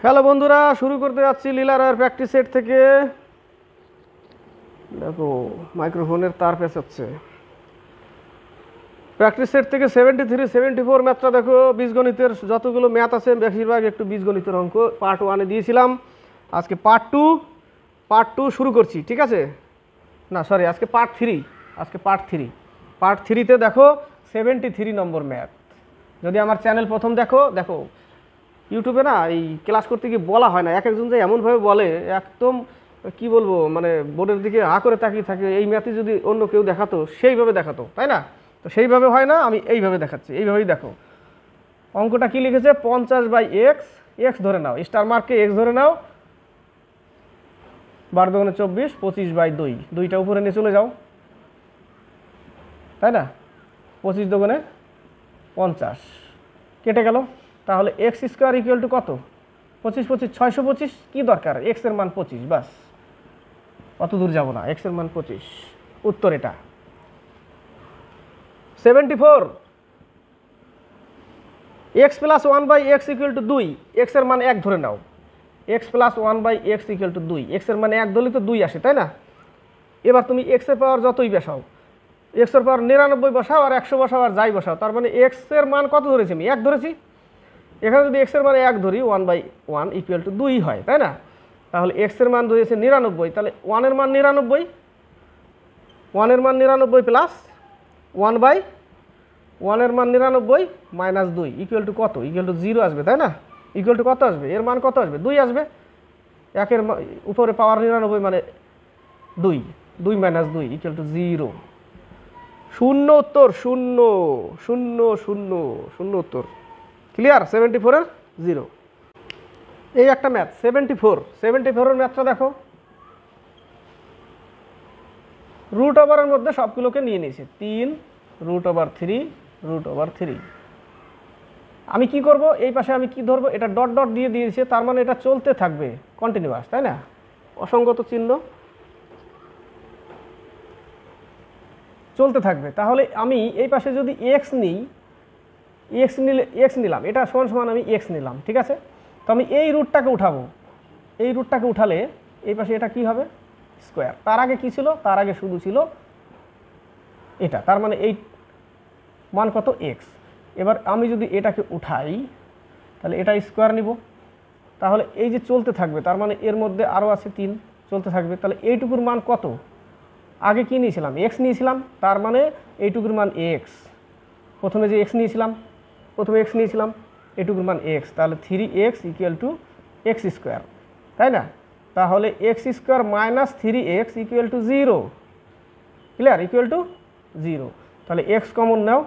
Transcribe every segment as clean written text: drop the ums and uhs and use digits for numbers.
Hello বন্ধুরা, শুরু করতে যাচ্ছি লীলা রয়ের প্র্যাকটিস সেট থেকে। দেখো মাইক্রোফোনের তার পেঁচাচ্ছে। প্র্যাকটিস সেট থেকে 73, 74 ম্যাথটা দেখো। বীজগণিতের যতগুলো ম্যাথ আছে বেশিরভাগ একটু বীজগণিতের অঙ্ক পার্ট 1-এ দিয়েছিলাম। আজকে পার্ট টু শুরু করছি, ঠিক আছে? না সরি, আজকে পার্ট 3। পার্ট 3তে দেখো 73 নম্বর ম্যাথ। যদি আমার চ্যানেল প্রথম দেখো ইউটিউবে না এই ক্লাস করতে গিয়ে বলা হয় না, এক একজন যে এমনভাবে বলে একদম কি বলবো, মানে বোর্ডের দিকে হা করে তাকিয়ে থাকে। এই ম্যাথে যদি অন্য কেউ দেখাতো সেইভাবে দেখাতো, তাই না? তো সেইভাবে হয় না, আমি এইভাবে দেখাচ্ছি। এইভাবেই দেখো অঙ্কটা কি লিখেছে, 50/x, এক্স ধরে নাও, স্টার মার্কে এক্স ধরে নাও, 12 × 24, 25/2, দুইটা উপরে নিয়ে চলে যাও, তাই না? 25 × 2 = 50, কেটে গেল। তাহলে এক্স স্কোয়ার ইকুয়াল টু কত? 25, 25, 625। কী দরকার, এক্সের মান 25, বাস, অত দূর যাব না, এক্সের মান 25। উত্তর এটা। 74, x plus 1/x equal to 2, এক্সের মান 1 ধরে নাও। X plus 1/x equal to 2, এক্সের মানে 1 ধরলে তো 2 আসে, তাই না? এবার তুমি এক্সের পাওয়ার যতই বসাও, এক্সের পাওয়ার 99 বসাও আর 100 বসাও আর যাই বসাও, তার মানে এক্সের মান কত ধরেছি আমি? 1 ধরেছি। এখানে যদি এক্সের মান 1 ধরি, 1/1 ইকুয়াল টু 2 হয়, তাই না? তাহলে এক্সের মান ধরেছে 99, তাহলে 1-এর মান 99, 1-এর মান 99 প্লাস 1/1-এর মান 99 মাইনাস 2 ইকুয়াল টু কত? ইকুয়াল টু 0 আসবে, তাই না? ইকুয়াল টু কত আসবে? এর মান কত আসবে? 2 আসবে। 1-এর উপরে পাওয়ার 99 মানে 2, 2 মাইনাস 2 ইকুয়াল টু 0। শূন্য উত্তর, শূন্য শূন্য শূন্য শূন্য উত্তর। ক্লিয়ার? 74-এর 0। এই একটা ম্যাথ 74-এর ম্যাথটা দেখো। রুট ওভারের মধ্যে সবগুলোকে নিয়ে নিয়েছে, 3 √3 আমি কি করব, এই পাশে আমি কি ধরবো? এটা ডট ডট দিয়ে দিয়েছে, তার মানে এটা চলতে থাকবে, কন্টিনিউয়াস, তাই না? অসঙ্গত চিহ্ন চলতে থাকবে। তাহলে আমি এই পাশে যদি এক্স নিই, এক্স নিলাম, এটা সমান সমান আমি এক্স নিলাম, ঠিক আছে? তো আমি এই রুটটাকে উঠাবো, এই রুটটাকে উঠালে এই পাশে এটা কি হবে? স্কোয়ার। তার আগে কি ছিল? তার আগে শুধু ছিল এটা, তার মানে এই মান কত? এক্স। এবার আমি যদি এটাকে উঠাই তাহলে এটা স্কোয়ার নিব, তাহলে এই যে চলতে থাকবে, তার মানে এর মধ্যে আরও আছে 3, চলতে থাকবে। তাহলে এইটুকুর মান কত? আগে কি নিয়েছিলাম? এক্স নিয়েছিলাম, তার মানে এইটুকুর মান এক্স। প্রথমে যে এক্স নিয়েছিলাম, এইটুকুর মান এক্স, তাহলে 3x equal to x square, তাই না? তাহলে x square minus 3x equal to 0। Clear? Equal to 0। তাহলে x common now,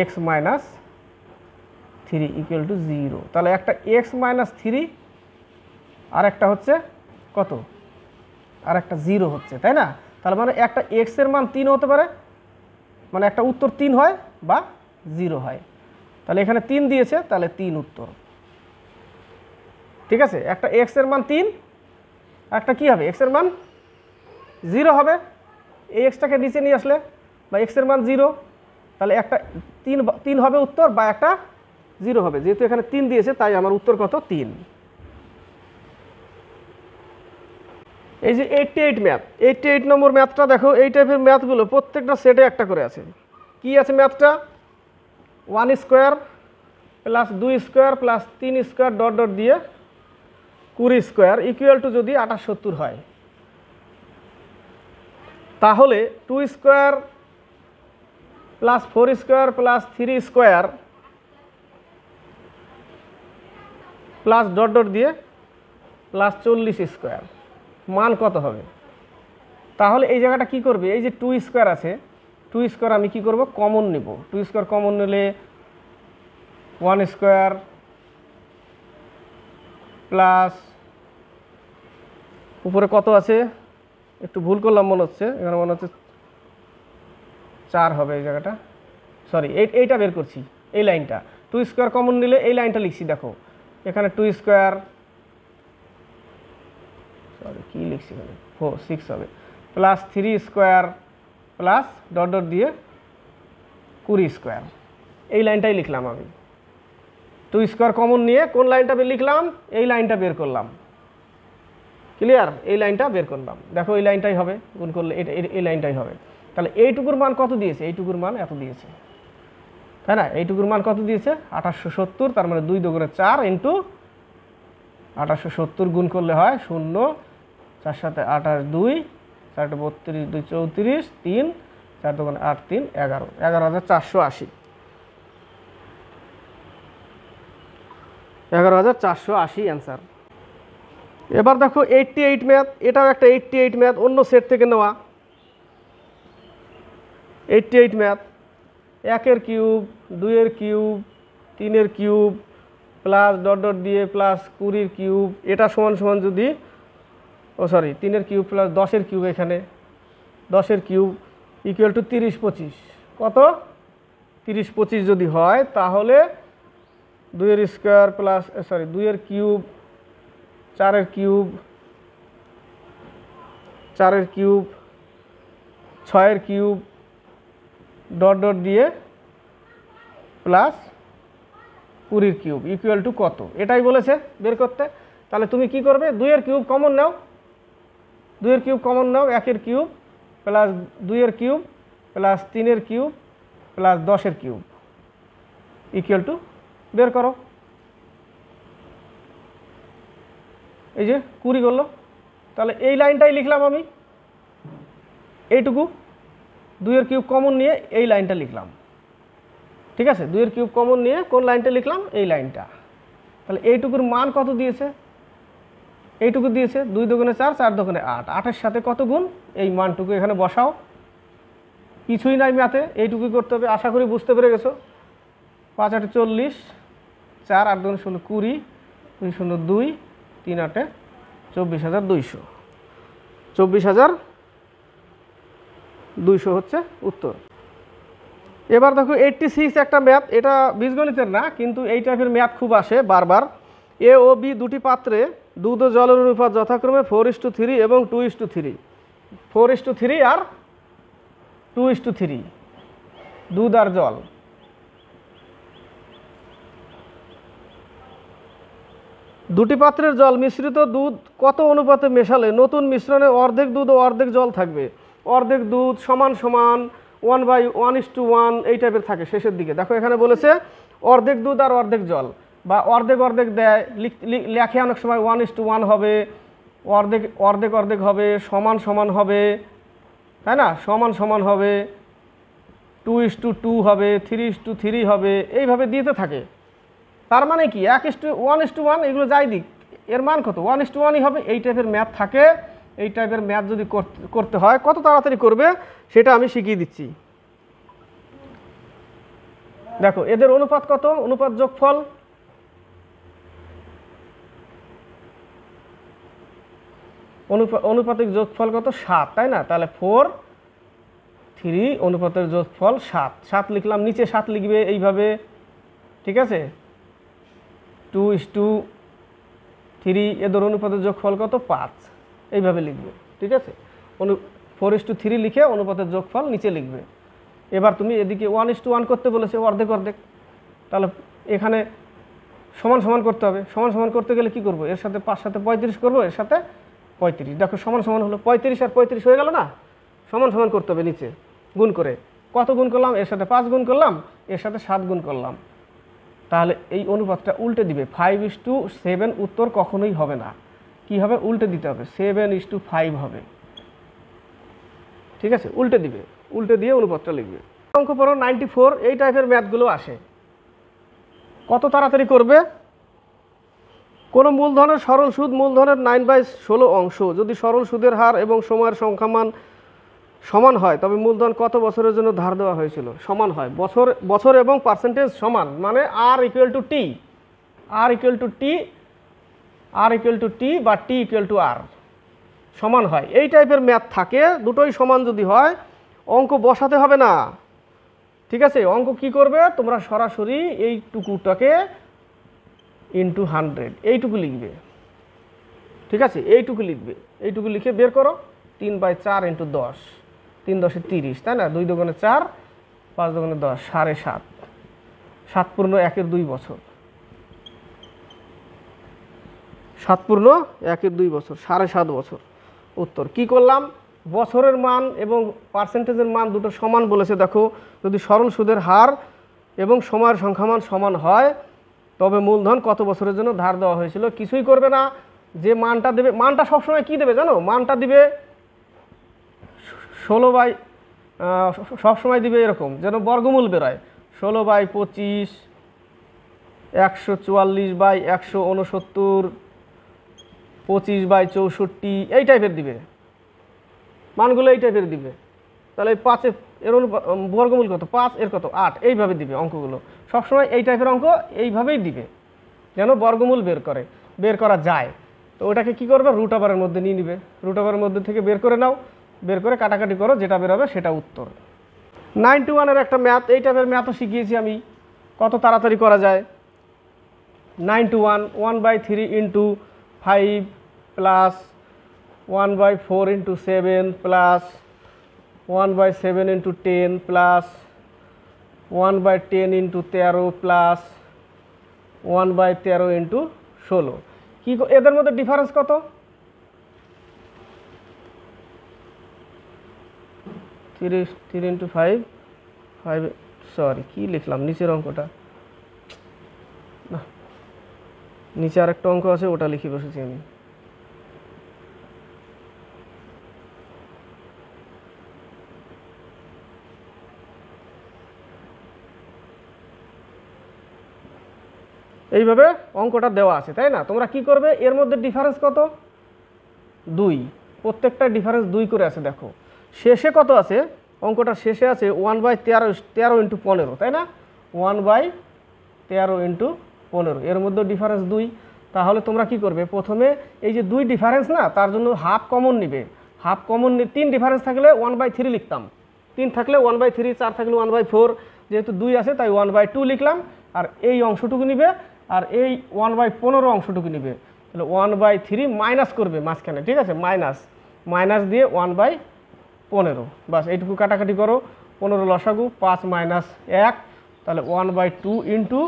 x minus 3 equal to 0। তাহলে একটা এক্স মাইনাস 3 আর একটা হচ্ছে কত? আর একটা 0 হচ্ছে, তাই না? তাহলে মানে একটা এক্সের মান 3 হতে পারে, মানে একটা উত্তর 3 হয় বা 0 হয়। তাহলে এখানে 3 দিয়েছে, তাহলে 3 উত্তর, ঠিক আছে? একটা এক্সের মান 3, একটা কি হবে? এক্সের মান 0 হবে। এই এক্সটাকে নিচে নিয়ে আসলে বা এক্সের মান 0, তাহলে একটা 3 হবে উত্তর, বা একটা 0 হবে। যেহেতু এখানে 3 দিয়েছে তাই আমার উত্তর কত? 3। এই যে 88 ম্যাথ, 88 নম্বর ম্যাথটা দেখো। এই টাইপের ম্যাথগুলো প্রত্যেকটা সেটে একটা করে আছে। কি আছে ম্যাথটা? 1 square plus 2 square plus 3 square dot dot দিয়ে 20 স্কোয়ার ইকুয়াল টু যদি 78 হয়, তাহলে 2 square plus 4 square plus 3 square plus dot dot দিয়ে প্লাস 40 স্কোয়ার মান কত হবে? তাহলে এই জায়গাটা কি করবে? এই যে 2 স্কোয়ার আছে, 2 স্কোয়ার আমি কি করব? কমন নিব। 2 স্কোয়ার কমন নিলে 1 স্কোয়ার প্লাস উপরে কত আছে? একটু ভুল করলাম মনে হচ্ছে, এখানে মনে হচ্ছে 4 হবে এই জায়গাটা, সরি এইটা বের করছি, এই লাইনটা। 2 স্কোয়ার কমন নিলে এই লাইনটা লিখছি, দেখো এখানে 2 স্কোয়ার, সরি কী লিখছি এখানে, 6 হবে, plus 3 square plus dot dot দিয়ে 20 স্কোয়ার, এই লাইনটাই লিখলাম আমি। 2 স্কোয়ার কমন নিয়ে কোন লাইনটা লিখলাম, এই লাইনটা বের করলাম। ক্লিয়ার? এই লাইনটা বের করলাম, দেখো এই লাইনটাই হবে, গুণ করলে এটা এই লাইনটাই হবে। তাহলে এইটুকুর মান কত দিয়েছে? এইটুকুর মান এত দিয়েছে, তাই না? এইটুকুর মান কত দিয়েছে? 2870। তার মানে 2 দুগুণে 4 ইন্টু 2870 গুণ করলে হয় 0, 4 7 28, 2 4 32, 2 34, 3 4 দুগুণে 8, 3 11, 11,480। 11,480 অ্যান্সার। এবার দেখো 88 ম্যাথ, এটাও একটা 88 ম্যাথ, অন্য সেট থেকে নেওয়া। 88 ম্যাথ, 1 এর কিউব, 2 এর কিউব, 3 এর কিউব প্লাস ডট ডট দিয়ে প্লাস 20 এর কিউব, এটা সমান সমান যদি 3 এর কিউব প্লাস 10 এর কিউব, এখানে 10 এর কিউব ইকুয়াল টু 30 25। কত? 30 25 যদি হয় তাহলে 2 এর স্কোয়ার প্লাস 2 এর কিউব, 4 এর কিউব, 4 এর কিউব, 6 এর কিউব ডট ডট দিয়ে প্লাস 20 এর কিউব ইকুয়াল টু কত, এটাই বলেছে বের করতে। তাহলে তুমি কি করবে? 2 এর কিউব কমন নাও, 2 এর কিউব কমন নাও, 1 এর কিউব প্লাস 2 এর কিউব প্লাস 3 এর কিউব প্লাস 10 এর কিউব ইকুয়াল টু বের করো। এই যে 20 করলো, তাহলে এই লাইনটাই লিখলাম আমি, এইটুকু 2 এর কিউব কমন নিয়ে এই লাইনটা লিখলাম। ঠিক আছে? 2 এর কিউব কমন নিয়ে কোন লাইনটা লিখলাম? এই লাইনটা। তাহলে এইটুকুর মান কত দিয়েছে? এইটুকু দিয়েছে 2 দুগুণে 4, 4 দুগুণে 8, 8-এর সাথে কত গুণ? এই মানটুকু এখানে বসাও, কিছুই নাই ম্যাথে, এইটুকুই করতে হবে। আশা করি বুঝতে পেরে গেছো। 5 8 40, 4 8 দুগুণে 16 20, 2 0 2, 3 8 24,200, 24,200 হচ্ছে উত্তর। এবার দেখো 86 একটা ম্যাথ, এটা বীজগণিতের না, কিন্তু এই টাইপের ম্যাথ খুব আসে বারবার। এ ও বি দুটি পাত্রে দুধ ও জলের অনুপাত যথাক্রমে 4:3 এবং 2:3, 4:3 আর 2:3, দুধ আর জল। দুটি পাত্রের জল মিশ্রিত দুধ কত অনুপাতে মেশালে নতুন মিশ্রণে অর্ধেক দুধ ও অর্ধেক জল থাকবে? অর্ধেক দুধ সমান সমান 1/1:1 এই টাইপের থাকে শেষের দিকে। দেখো এখানে বলেছে অর্ধেক দুধ আর অর্ধেক জল, বা অর্ধেক অর্ধেক দেয়, লেখে অনেক সময় 1:1 হবে, অর্ধেক অর্ধেক অর্ধেক হবে, সমান সমান হবে, তাই না? সমান সমান হবে, 2:2 হবে, 3:3 হবে, এইভাবে দিতে থাকে। তার মানে কি 1:1 এগুলো যাই দিক, এর মান কত? 1:1ই হবে। এই টাইপের ম্যাথ থাকে। এই টাইপের ম্যাথ যদি করতে হয় কত তাড়াতাড়ি করবে সেটা আমি শিখিয়ে দিচ্ছি। দেখো এদের অনুপাত কত? অনুপাত যোগফল, অনুপাতিক যোগফল কত? 7, তাই না? তাহলে 4 3 অনুপাতের যোগফল 7, 7 লিখলাম, নিচে 7 লিখবে এইভাবে। ঠিক আছে? 2:3 এদের অনুপাতের যোগফল কত? 5, এইভাবে লিখবে। ঠিক আছে? 4:3 লিখে অনুপাতের যোগফল নিচে লিখবে। এবার তুমি এদিকে 1:1 করতে বলেছে, অর্ধেক অর্ধেক, তাহলে এখানে সমান সমান করতে হবে। সমান সমান করতে গেলে কি করব? এর সাথে 5 সাথে 35 করব, এর সাথে 35। দেখো সমান সমান হলো, 35 আর 35 হয়ে গেল না? সমান সমান করতে হবে নিচে গুণ করে। কত গুণ করলাম? এর সাথে 5 গুণ করলাম, এর সাথে 7 গুণ করলাম। তাহলে এই অনুপাতটা উল্টে দিবে, 5:7 উত্তর কখনোই হবে না। কি হবে? উল্টে দিতে হবে, 7:5 হবে। ঠিক আছে? উল্টে দিবে, উল্টে দিয়ে অনুপাতটা লিখবে। অঙ্ক পড়ো 94, এই টাইপের ম্যাথগুলো আসে। কত তাড়াতাড়ি করবে? কোনো মূলধনের সরল সুদ মূলধনের 9/16 অংশ যদি সরল সুদের হার এবং সময়ের সংখ্যামান সমান হয় তবে মূলধন কত বছরের জন্য ধার দেওয়া হয়েছিল? সমান হয়, বছর এবং পার্সেন্টেজ সমান, মানে R = T, R = T, R = T বা T = R, সমান হয়। এই টাইপের ম্যাথ থাকে, দুটোই সমান যদি হয় অঙ্ক বসাতে হবে না। ঠিক আছে? অঙ্ক কি করবে? তোমরা সরাসরি এইটুকুটাকে ইন্টু 100 এইটুকু লিখবে। ঠিক আছে? এইটুকু লিখবে, এইটুকু লিখে বের করো। 3/4 × 10, 3 × 10 = 30, তাই না? 2 দুগুণে 4, 5 দুগুণে 10, 7.5, 7 পূর্ণ 1-2 বছর। 7 পূর্ণ 1-এর 2 বছর, 7.5 বছর উত্তর। কি করলাম, বছরের মান এবং পার্সেন্টেজের মান দুটো সমান বলেছে। দেখো, যদি সরল সুদের হার এবং সময়ের সংখ্যামান সমান হয় তবে মূলধন কত বছরের জন্য ধার দেওয়া হয়েছিল। কিছুই করবে না, যে মানটা দেবে, মানটা সবসময় কি দেবে জানো, মানটা দিবে 16 সবসময় দিবে এরকম যেন বর্গমূল বেরোয়, 16/25, 144/169, 25/64, এই টাইপের দিবে মানগুলো, এই টাইপের দিবে। তাহলে 5 এর বর্গমূল কত, 5 এর কত 8, এইভাবে দিবে অঙ্কগুলো সবসময়। এই টাইপের অঙ্ক এইভাবেই দিবে যেন বর্গমূল বের করা যায়। তো ওটাকে কি করবে, রুট ওভারের মধ্যে নিয়ে নিবে, রুট ওভারের মধ্যে থেকে বের করে নাও, বের করে কাটাকাটি করো, যেটা বেরোবে সেটা উত্তর। 91-এর একটা ম্যাথ, এই টাইপের ম্যাথও শিখিয়েছি আমি, কত তাড়াতাড়ি করা যায়। 91, 1/3 × 5 প্লাস 1/4 × 7 প্লাস 1/7 × 10 প্লাস 1/10 × 13 প্লাস 1/13 × 16। কি এদের মধ্যে ডিফারেন্স কত, 3 × 5, সরি কি লিখলাম নিচের অঙ্কটা, না নিচে আরেকটা অঙ্ক আছে ওটা লিখে বসেছি আমি। এইভাবে অঙ্কটা দেওয়া আছে, তাই না। তোমরা কি করবে, এর মধ্যে ডিফারেন্স কত, 2, প্রত্যেকটা ডিফারেন্স 2 করে আছে। দেখো শেষে কত আছে, অঙ্কটা শেষে আছে 1/13 × 15, তাই না, 1/13 × 15, এর মধ্যে ডিফারেন্স 2। তাহলে তোমরা কি করবে, প্রথমে এই যে 2 ডিফারেন্স না, তার জন্য হাফ কমন নিবে, হাফ কমন 3 ডিফারেন্স থাকলে 1/3 লিখতাম, 3 থাকলে 1/3, 4 থাকলে 1/4, যেহেতু 2 আছে তাই 1/2 লিখলাম। আর এই অংশটুকু নিবে, আর এই 1/15 অংশটুকু নিবে, তাহলে 1/3 মাইনাস করবে মাঝখানে, ঠিক আছে, মাইনাস দিয়ে 1/15, বাস এইটুকু কাটাকাটি করো, 15 লসাগু, 5 - 1, তাহলে 1/2 ×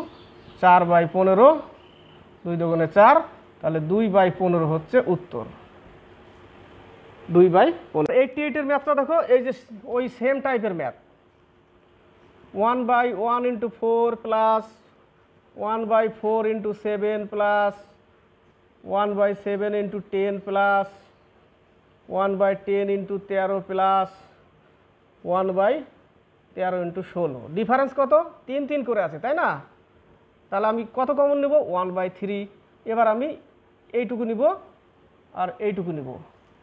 4/15, 2 × 4, তাহলে 2/15 হচ্ছে উত্তর, 2/15। 88-এর ম্যাথটা দেখো, এই যে ওই সেম টাইপের math, 1/1 × 4 plus 1/4 × 7 plus 1/7 × 10 plus 1/10 × 13 plus 1/13 × 16। Difference কত, 3 3 করে আছে, তাই না। তাহলে আমি কত কমন নেব, 1/3। এবার আমি এইটুকু নিব আর এইটুকু নিব,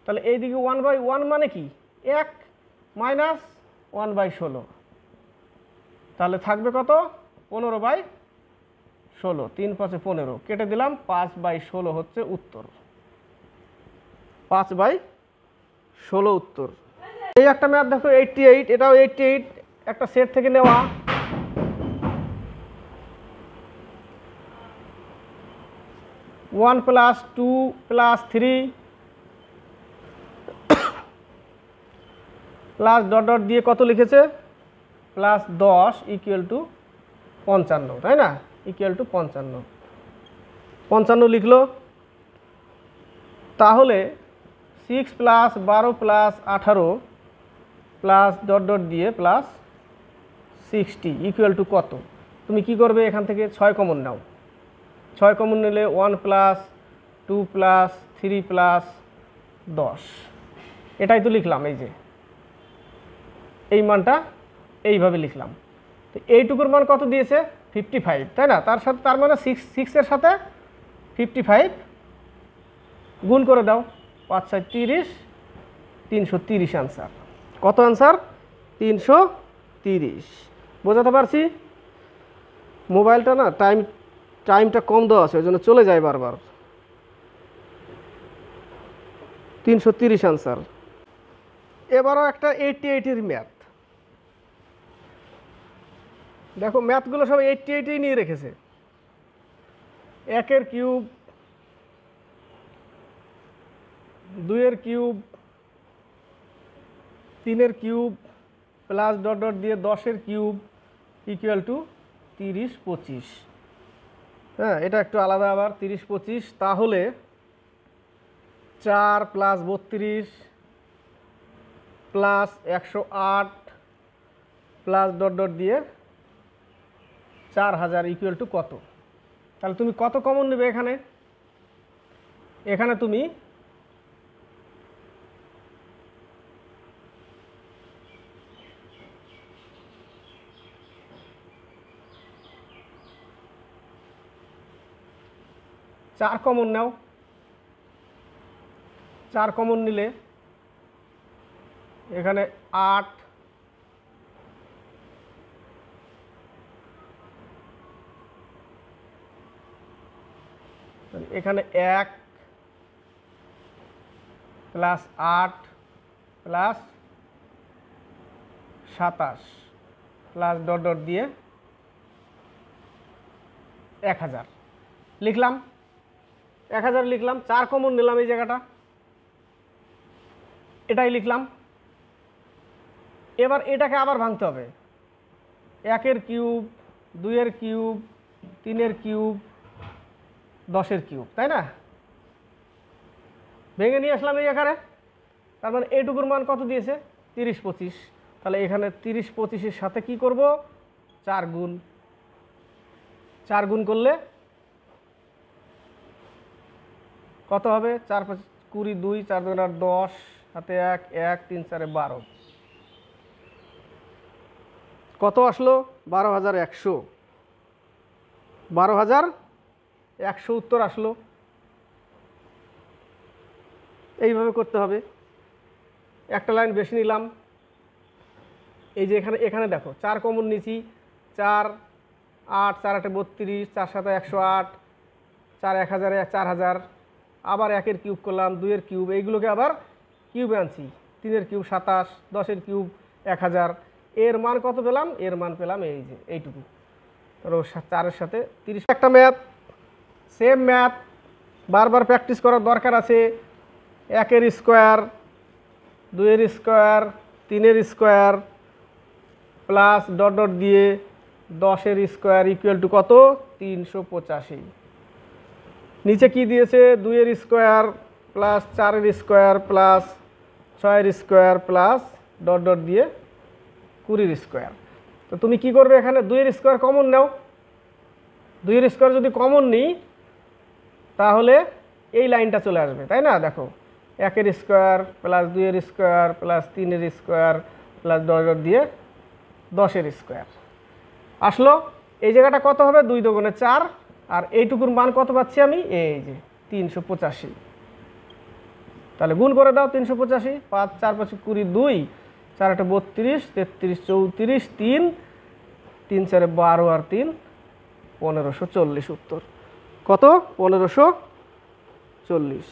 তাহলে এইদিকে 1/1 মানে কি 1 মাইনাস 1/16, তাহলে থাকবে কত, 15/16, 3 × 5 = 15, কেটে দিলাম, 5/16 হচ্ছে উত্তর, 5/16 উত্তর। এই একটা ম্যাথ দেখো 88, এটাও 88 একটা সেট থেকে নেওয়া। +1 + 2 + 3 প্লাস ডট ডট দিয়ে কত লিখেছে, +10 = 55, তাই না, = 55, 55 লিখলো। তাহলে 6 + 12 + 18 প্লাস ডট ডট দিয়ে প্লাস 60 = কত। তুমি কি করবে, এখান থেকে 6 কমন নাও, 6 কমন নিলে 1 + 2 + 3 + 10, এটাই তো লিখলাম, এই যে এই মানটা এইভাবে লিখলাম। তো এইটুকুর মান কত দিয়েছে, 55, তাই না, তার মানে 6 এর সাথে 55 গুণ করে দাও, 5 × 7 = 30, 330 আনসার। কত আনসার, 330। বোঝাতে পারছি, মোবাইলটা না টাইমটা কম দেওয়া আছে, ওই জন্য চলে যায় বারবার। 330 আনসার। এবারও একটা 88-এর ম্যাথ দেখো, ম্যাথগুলো সব 88-এই নিয়ে রেখেছে। 1-এর কিউব, 2-এর কিউব, 3-এর কিউব প্লাস ডট ডট দিয়ে 10-এর কিউব = 30 25। হ্যাঁ, এটা একটু আলাদা আবার, 30 25। তাহলে 4 plus 32 plus 108 plus dot dot দিয়ে 4000 ইকুয়াল টু কত? তাহলে তুমি কত কমন নেবে এখানে? এখানে তুমি চার কমন নাও। 4 কমন নিলে এখানে 8 এখানে 1 plus 8 plus 27 plus dot dot দিয়ে 1000 লিখলাম। 1000 লিখলাম, 4 কমন নিলাম এই জায়গাটা, এটাই লিখলাম। এবার এটাকে আবার ভাঙতে হবে। 1-এর কিউব, 2-এর কিউব, 3-এর কিউব, 10-এর কিউব, তাই না? ভেঙে নিয়ে আসলাম এই আকারে। তার মানে এইটুকুর মান কত দিয়েছে? 30 25। তাহলে এখানে 30 25-এর সাথে কি করব? 4 গুণ। 4 গুণ করলে কত হবে? 4 5 20, 2 4 2 10, হাতে 1 1 3 4 12। কত আসলো? 12100। 12100 উত্তর আসলো। এইভাবে করতে হবে। একটা লাইন বেশি নিলাম। এই যে এখানে দেখো 4 কমন নিয়েছি। 4 8 4 8 32, 4 7 108, 4 1000 4000, আবার 1-এর কিউব করলাম, 2-এর কিউব, এইগুলোকে আবার কিউবে আনছি। 3-এর কিউব 27, 10-এর কিউব 1000। এর মান কত পেলাম? এর মান পেলাম এই যে এইটুকু। ধরো 4-এর সাথে 30। একটা ম্যাথ, সেম ম্যাথ, বারবার প্র্যাকটিস করার দরকার আছে। 1-এর স্কোয়ার, 2-এর স্কোয়ার, 3-এর স্কোয়ার প্লাস ডট ডট দিয়ে 10-এর স্কোয়ার ইকুয়াল টু কত? 385। নিচে কি দিয়েছে? 2-এর স্কোয়ার প্লাস 4-এর স্কোয়ার প্লাস 6-এর স্কোয়ার প্লাস ডট ডট দিয়ে 20-এর স্কোয়ার। তো তুমি কি করবে? এখানে 2-এর স্কোয়ার কমন নাও। 2-এর স্কোয়ার যদি কমন নিই তাহলে এই লাইনটা চলে আসবে, তাই না? দেখো 1-এর স্কোয়ার প্লাস 2-এর স্কোয়ার প্লাস 3-এর স্কোয়ার প্লাস ডট ডট দিয়ে 10-এর স্কোয়ার আসলো। এই জায়গাটা কত হবে? 2 2 4। আর এইটুকুর মান কত পাচ্ছি আমি? এই যে 385। তাহলে গুণ করে দাও 385। 5 4 5 20, 2 4 8 32, 33 34, 3 3 4 12 আর 3 1540 উত্তর কত? 1540।